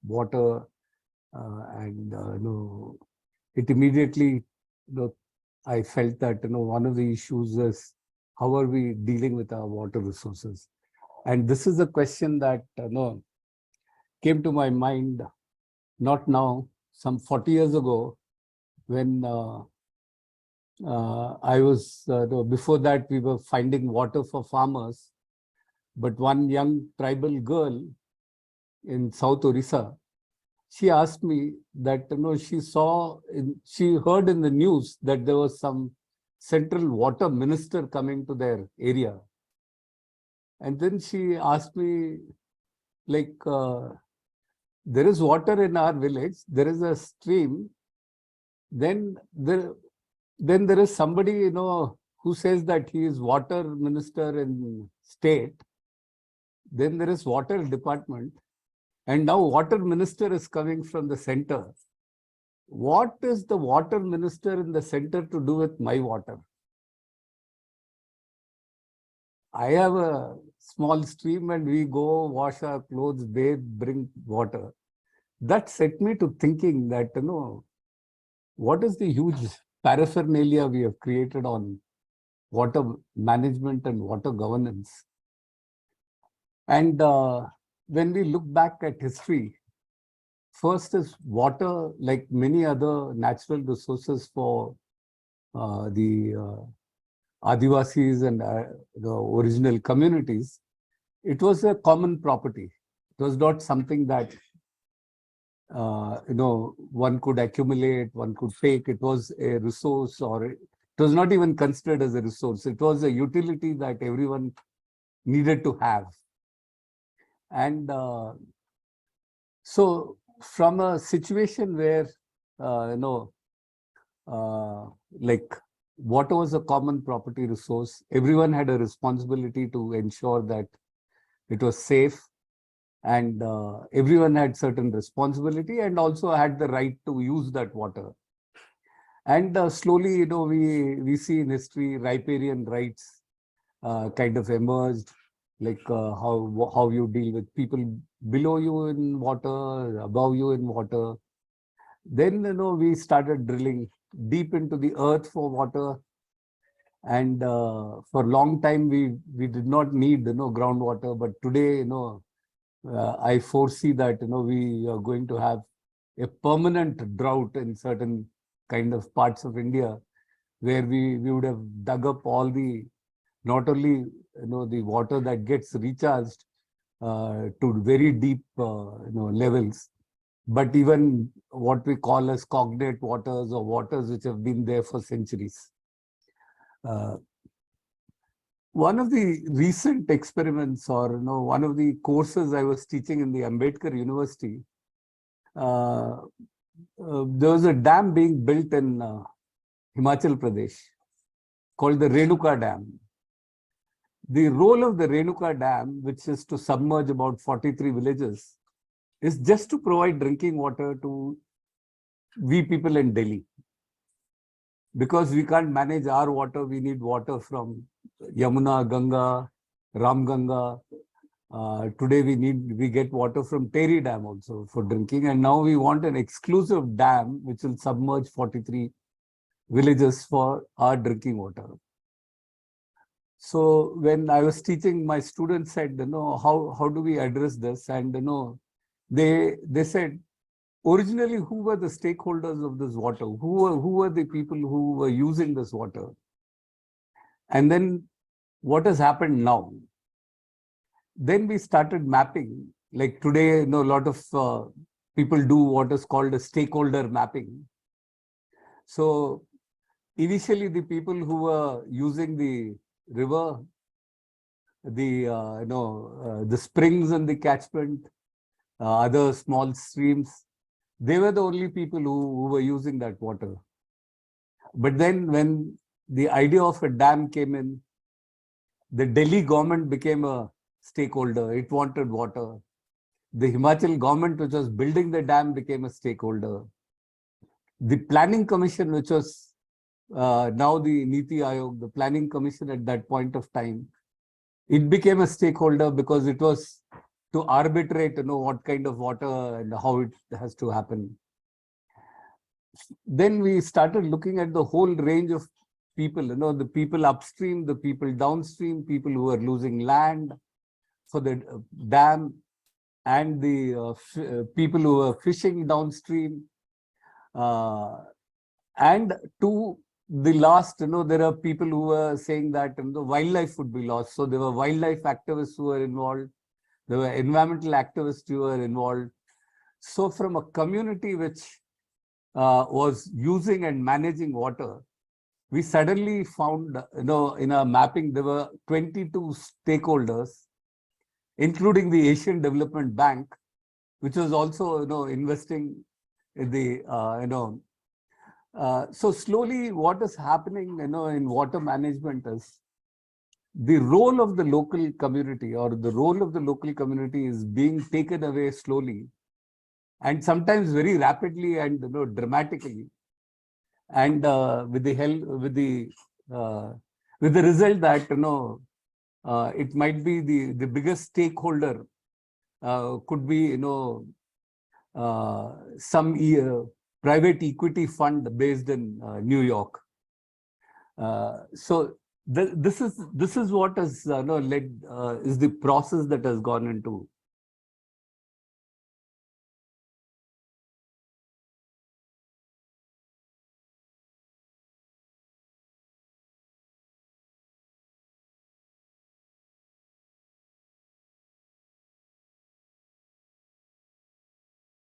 water, it immediately, I felt that one of the issues is how are we dealing with our water resources, and this is a question that came to my mind not now, some 40 years ago, when I was before that we were finding water for farmers, but one young tribal girl in South Orissa, she asked me that she heard in the news that there was some central water minister coming to their area, and then she asked me, like, there is water in our village, there is a stream, then there is somebody who says that he is water minister in state, then there is water department, and now water minister is coming from the center. What is the water minister in the center to do with my water? I have a small stream and we go wash our clothes, bathe, bring water. That set me to thinking that, what is the huge paraphernalia we have created on water management and water governance. And when we look back at history, first is water, like many other natural resources for the Adivasis and the original communities, it was a common property. It was not something that one could accumulate, one could take. It was a resource, or it was not even considered as a resource. It was a utility that everyone needed to have. And so from a situation where, like water was a common property resource, everyone had a responsibility to ensure that it was safe, and everyone had certain responsibility and also had the right to use that water. And slowly, we see in history riparian rights kind of emerged, like how you deal with people below you in water, above you in water. Then we started drilling deep into the earth for water, and for a long time we did not need groundwater. But today, I foresee that we are going to have a permanent drought in certain kind of parts of India, where we would have dug up all the, not only the water that gets recharged to very deep levels, but even what we call as cognate waters, or waters which have been there for centuries. One of the recent experiments, or one of the courses I was teaching in the Ambedkar University, there was a dam being built in Himachal Pradesh called the Renuka Dam. The role of the Renuka Dam, which is to submerge about 43 villages, is just to provide drinking water to we people in Delhi. Because we can't manage our water, we need water from Yamuna, Ganga, Ram Ganga. Today we get water from Teri Dam also for drinking, and now we want an exclusive dam which will submerge 43 villages for our drinking water. So when I was teaching, my students said, how do we address this? And they said, originally, who were the stakeholders of this water? Who were the people who were using this water? And then what has happened now? Then we started mapping. Like today, a lot of people do what is called a stakeholder mapping. So initially, the people who were using the river, the springs and the catchment, other small streams, they were the only people who were using that water. But then when the idea of a dam came in, the Delhi government became a stakeholder. It wanted water. The Himachal government, which was building the dam, became a stakeholder. The planning commission, which was now the Niti Aayog, the planning commission at that point of time, it became a stakeholder because it was to arbitrate, what kind of water and how it has to happen. Then we started looking at the whole range of people, the people upstream, the people downstream, people who are losing land for the dam, and the people who are fishing downstream. And to the last, there are people who were saying that the wildlife would be lost. So there were wildlife activists who were involved. There were environmental activists who were involved. So from a community which was using and managing water, we suddenly found, in our mapping, there were 22 stakeholders, including the Asian Development Bank, which was also, investing in the, so slowly what is happening, in water management is the role of the local community, or the role of the local community is being taken away slowly, and sometimes very rapidly and dramatically, and with the help, with the result that it might be the biggest stakeholder could be some private equity fund based in New York. So this is what has led is the process that has gone into